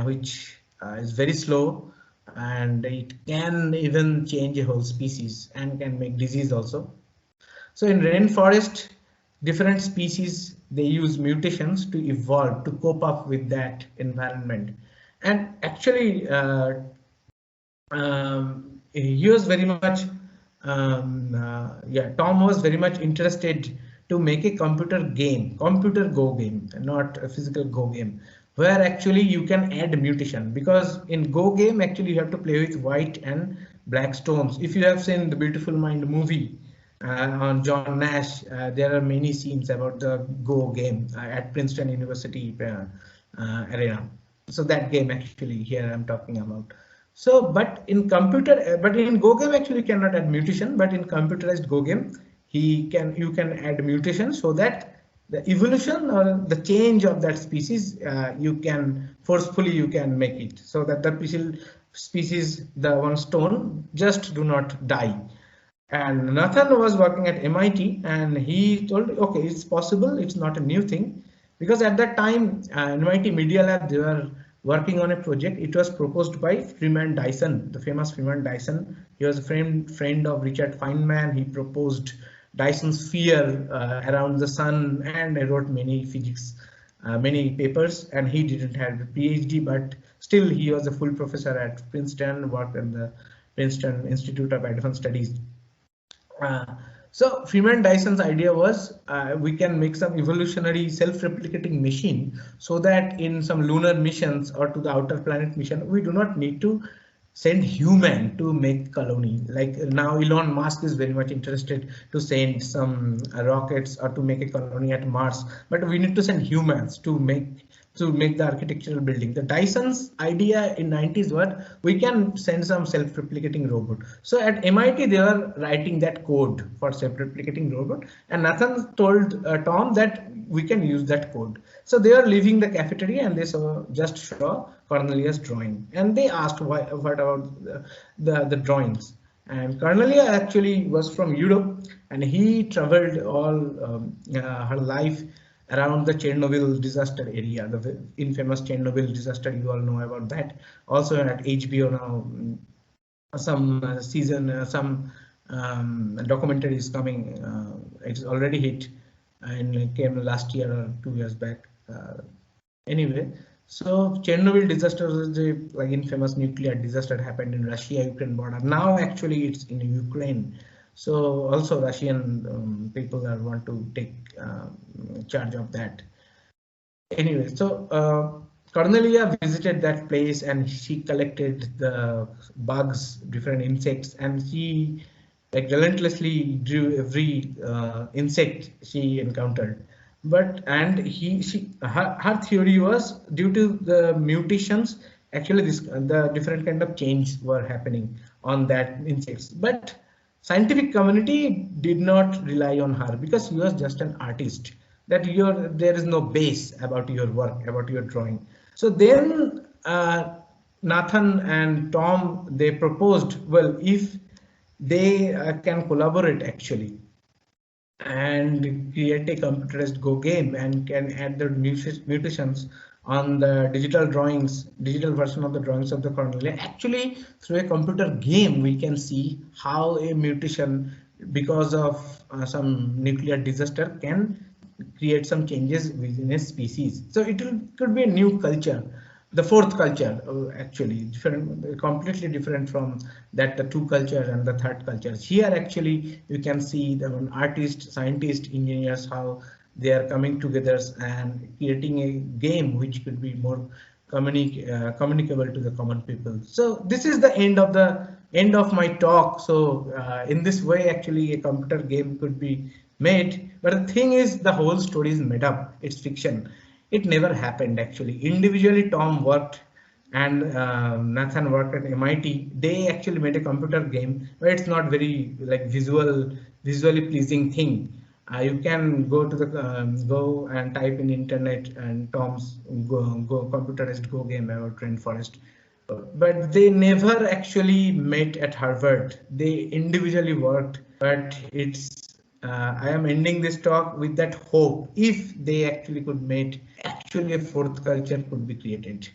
which is very slow, and it can even change a whole species and can make disease also. So in rainforest, different species, they use mutations to evolve, to cope up with that environment. And actually, he was very much Tom was very much interested to make a computer Go game, not a physical Go game, where actually you can add mutation, because in Go game actually you have to play with white and black stones. If you have seen the Beautiful Mind movie on John Nash, there are many scenes about the Go game at Princeton University arena. So that game actually here I'm talking about. So, but in Go game actually you cannot add mutation, but in computerized Go game, you can add mutation so that the evolution or the change of that species, you can make it so that the species, the one stone, just do not die. And Nathan was working at MIT, and he told, okay, it's possible, it's not a new thing. because at that time MIT Media Lab, they were working on a project. It was proposed by Freeman Dyson, the famous Freeman Dyson. He was a friend of Richard Feynman. He proposed Dyson's sphere around the sun, and I wrote many physics, many papers, and he didn't have a PhD, but still he was a full professor at Princeton, worked in the Princeton Institute of Advanced Studies. Uh, so Freeman Dyson's idea was we can make some evolutionary self-replicating machine, so that in some lunar missions or to the outer planet mission, we do not need to send human to make colony. Like now Elon Musk is very much interested to send some rockets or to make a colony at Mars, but we need to send humans to make the architectural building. The Dyson's idea in 90s was we can send some self-replicating robot. So at MIT they were writing that code for self-replicating robot, and Nathan told Tom that we can use that code. So they are leaving the cafeteria and they just saw Cornelius drawing, and they asked what about the drawings. And Cornelia actually was from Europe, and he traveled all her life around the Chernobyl disaster area, the infamous Chernobyl disaster. You all know about that. Also at HBO now, some season, some documentary is coming. It's already hit and came last year or 2 years back. Anyway, so Chernobyl disaster was a like infamous nuclear disaster that happened in Russia-Ukraine border. Now actually it's in Ukraine. So also Russian people are want to take charge of that. Anyway, so Cornelia visited that place and she collected the bugs, different insects, and she like relentlessly drew every insect she encountered. But her theory was due to the mutations. Actually, the different kind of change were happening on that insects. But scientific community did not rely on her because she was just an artist. That there is no base about your work, about your drawing. So then Nathan and Tom, they proposed, well, if they can collaborate actually and create a computerized Go game and can add the mutations on the digital drawings, digital version of the drawings of the Cornelia. Actually, through a computer game, we can see how a mutation because of some nuclear disaster can create some changes within a species. So could be a new culture, the fourth culture, actually different, completely different from that the two cultures and the third cultures. Here actually you can see the artists, scientists, engineers, how they are coming together and creating a game which could be more communicable to the common people. So this is the end of my talk. So in this way actually a computer game could be made, but the thing is the whole story is made up, it's fiction. It never happened actually. Individually Tom worked and Nathan worked at MIT. They actually made a computer game, but it's not very like visually pleasing thing. You can go to the go and type in internet and Tom's go computerized Go game about rainforest, but they never actually met at Harvard. They individually worked, but I am ending this talk with that hope. If they actually could meet, actually a fourth culture could be created.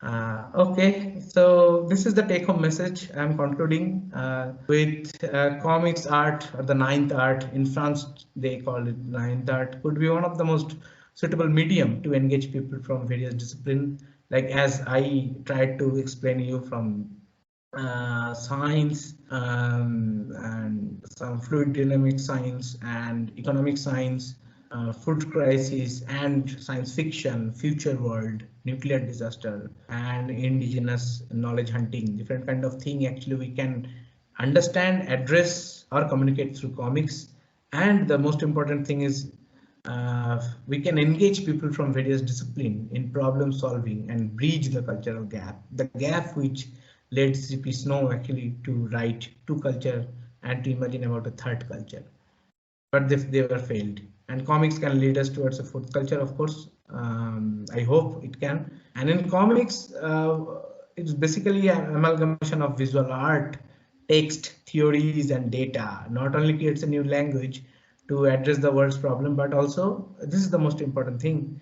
Okay, so this is the take-home message. I'm concluding with comics art, or the ninth art. In France, they call it ninth art. Could be one of the most suitable medium to engage people from various disciplines. Like as I tried to explain you from science and some fluid dynamic science and economic science, food crisis and science fiction, future world, nuclear disaster, and indigenous knowledge hunting, different kind of thing actually we can understand, address, or communicate through comics. And the most important thing is we can engage people from various disciplines in problem solving and bridge the cultural gap, the gap which led C.P. Snow actually to write two culture and to imagine about a third culture, but they were failed. And comics can lead us towards a fourth culture, of course. I hope it can. And in comics, it's basically an amalgamation of visual art, text, theories, and data. Not only creates a new language, to address the world's problem, but also this is the most important thing.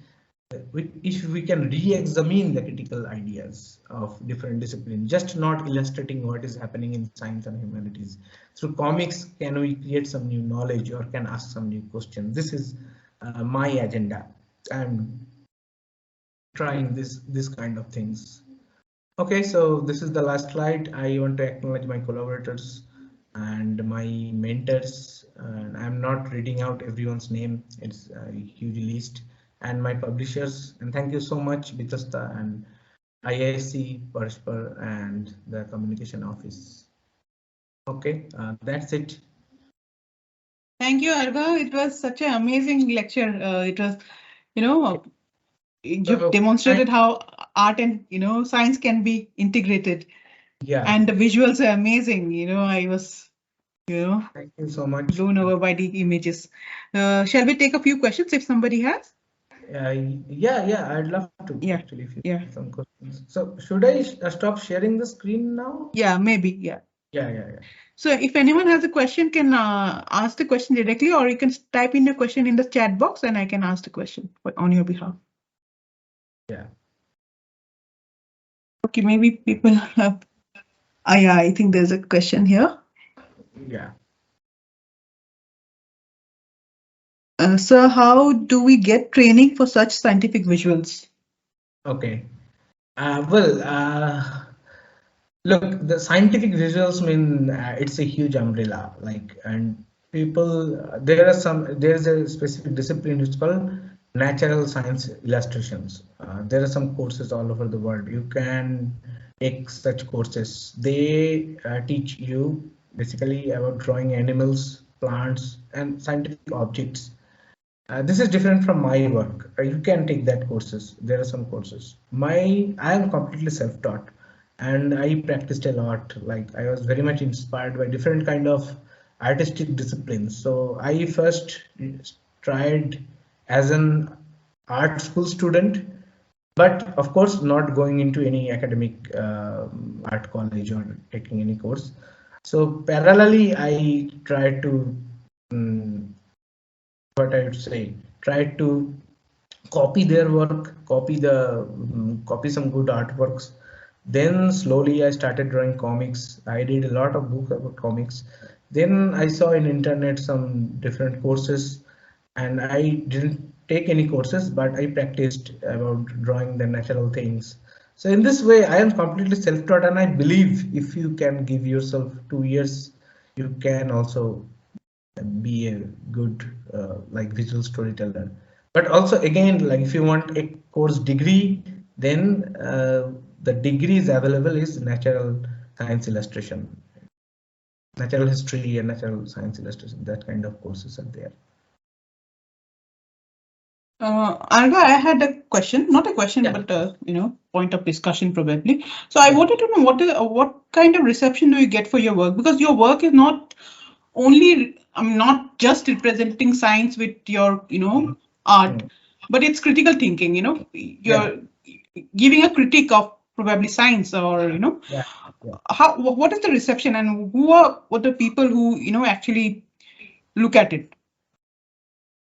If we can re-examine the critical ideas of different disciplines, just not illustrating what is happening in science and humanities. Through comics, can we create some new knowledge or can ask some new questions? This is my agenda. I'm trying this kind of things. Okay, so this is the last slide. I want to acknowledge my collaborators and my mentors. And I'm not reading out everyone's name. It's a huge list. And my publishers. And thank you so much, Bitasta and OoC-IISc-Paraspar and the communication office. Okay, that's it. Thank you, Argha. It was such an amazing lecture. It was, you've demonstrated how art and science can be integrated. Yeah. And the visuals are amazing. I was, thank you so much. Blown over by the images. Shall we take a few questions if somebody has? Yeah, I'd love to. Yeah. Actually, if you have some questions. So should I stop sharing the screen now? Yeah, maybe. Yeah. Yeah. So if anyone has a question, can ask the question directly, or you can type in the question in the chat box and I can ask the question on your behalf. Yeah. Okay, maybe people have. Yeah, I think there's a question here. Yeah. Sir, how do we get training for such scientific visuals? Okay. Look, the scientific visuals mean it's a huge umbrella. And people, there's a specific discipline which is called natural science illustrations. There are some courses all over the world. You can take such courses. They teach you basically about drawing animals, plants, and scientific objects. This is different from my work. You can take that courses. There are some courses. I am completely self-taught, and I practiced a lot. Like, I was very much inspired by different kind of artistic disciplines. So I first tried as an art school student, but of course not going into any academic art college or taking any course. So parallelly, I tried to what I would say, try to copy their work, copy some good artworks. Then slowly I started drawing comics. I did a lot of books about comics. Then I saw in internet some different courses, and I didn't take any courses, but I practiced about drawing the natural things. So in this way, I am completely self-taught, and I believe if you can give yourself 2 years, you can also be a good visual storyteller. But also, again, like if you want a course degree, then the degree is available is natural science illustration, natural history and natural science illustration. That kind of courses are there. Argha, I had a question, not a question, but point of discussion probably. So I wanted to know what kind of reception do you get for your work? Because your work is not only, not just representing science with your, art, but it's critical thinking. You're giving a critique of probably science, or what is the reception, and what the people who actually look at it?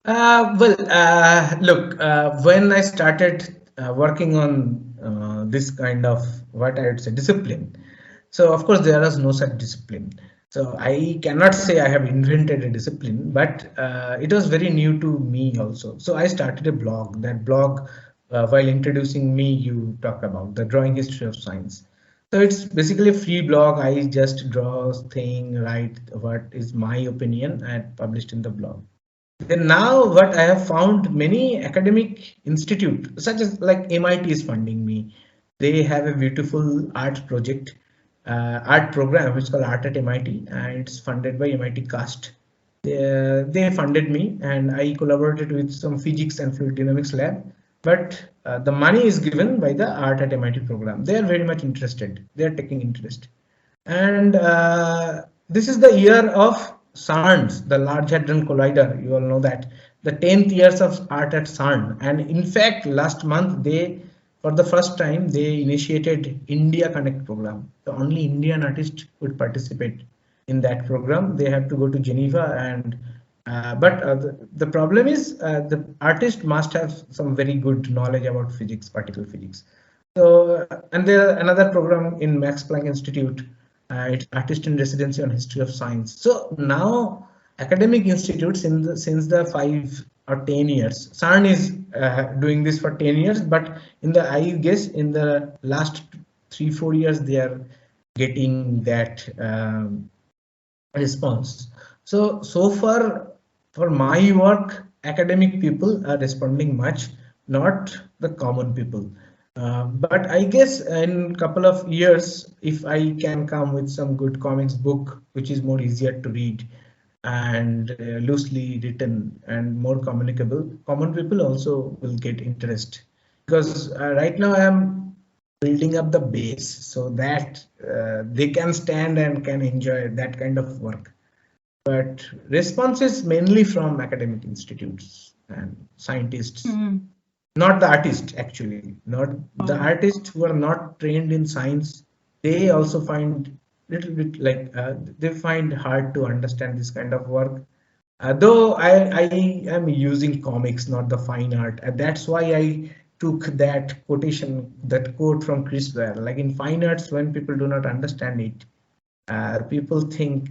Look, when I started working on this kind of what I would say discipline, so of course there was no such discipline. So I cannot say I have invented a discipline, but it was very new to me also. So I started a blog. That blog, while introducing me, you talk about the drawing history of science. So it's basically a free blog. I just draw thing, write what is my opinion, and published in the blog. Then now what I have found, many academic institute such as like MIT is funding me. They have a beautiful art project, art program which is called Art at MIT, and it's funded by MIT CAST. They funded me, and I collaborated with some physics and fluid dynamics lab. But the money is given by the Art at MIT program. They are very much interested. They are taking interest, and this is the year of CERN's, the Large Hadron Collider. You all know that the 10th years of art at CERN, and in fact, last month for the first time, they initiated India Connect program. So only Indian artists would participate in that program. They have to go to Geneva and But the problem is the artist must have some very good knowledge about physics, particle physics. So, and there another program in Max Planck Institute, it's artist in residency on history of science. So now academic institutes since the 5 or 10 years, CERN is doing this for 10 years, but I guess in the last 3-4 years they are getting that response. So far for my work, academic people are responding much, not the common people. But I guess in a couple of years, if I can come with some good comics book, which is more easier to read and loosely written and more communicable, common people also will get interest. Because right now I am building up the base so that they can stand and can enjoy that kind of work. But response is mainly from academic institutes and scientists, not the artists actually, not the artists who are not trained in science. They also find little bit like they find hard to understand this kind of work. Though I am using comics, not the fine art, and that's why I took that quotation, that quote from Chris Ware. Like in fine arts, when people do not understand it, people think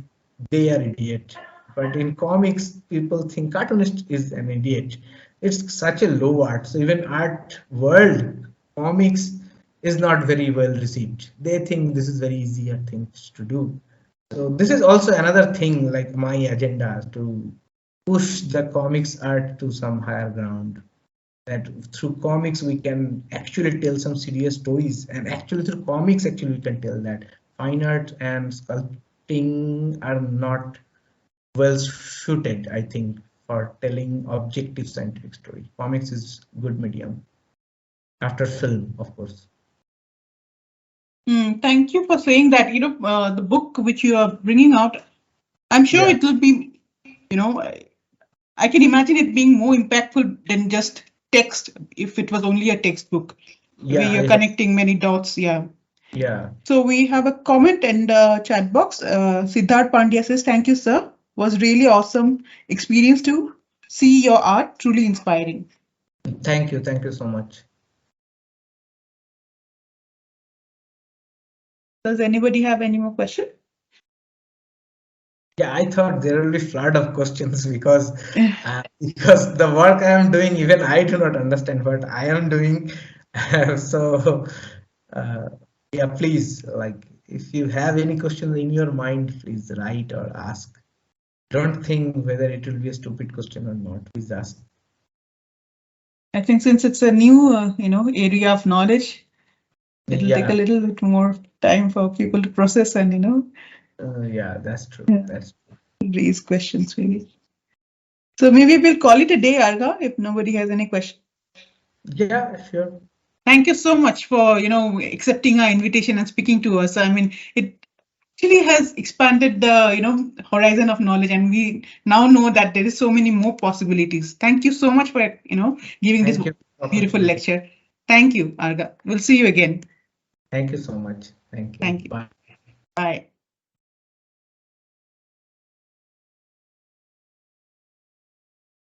they are idiot. But in comics, people think cartoonist is an idiot. It's such a low art. So even art world, comics is not very well received. They think this is very easier things to do. So this is also another thing, like my agenda, to push the comics art to some higher ground. That through comics we can actually tell some serious stories, and actually through comics actually we can tell that fine art and sculpting are not well suited, I think, for telling objective scientific story. Comics is good medium after film, of course. Thank you for saying that. The book which you are bringing out, I'm sure it will be, I can imagine it being more impactful than just text if it was only a textbook. Where you're connecting many dots. Yeah. So we have a comment in the chat box. Siddharth Pandya says, "Thank you, sir. Was really awesome experience to see your art. Truly inspiring." Thank you so much. Does anybody have any more questions? Yeah, I thought there will be flood of questions because the work I am doing, even I do not understand what I am doing. So yeah, please, like if you have any questions in your mind, please write or ask. Don't think whether it will be a stupid question or not. Please ask. I think since it's a new, area of knowledge, it'll take a little bit more time for people to process and, yeah, that's true. That's true. Raise questions really. So maybe we'll call it a day, Argha, if nobody has any questions. Yeah, sure. Thank you so much for, accepting our invitation and speaking to us. I mean, it actually has expanded the, horizon of knowledge, and we now know that there is so many more possibilities. Thank you so much for, giving this beautiful lecture. Thank you, Argha. We'll see you again. Thank you so much. Thank you. Thank you. Bye.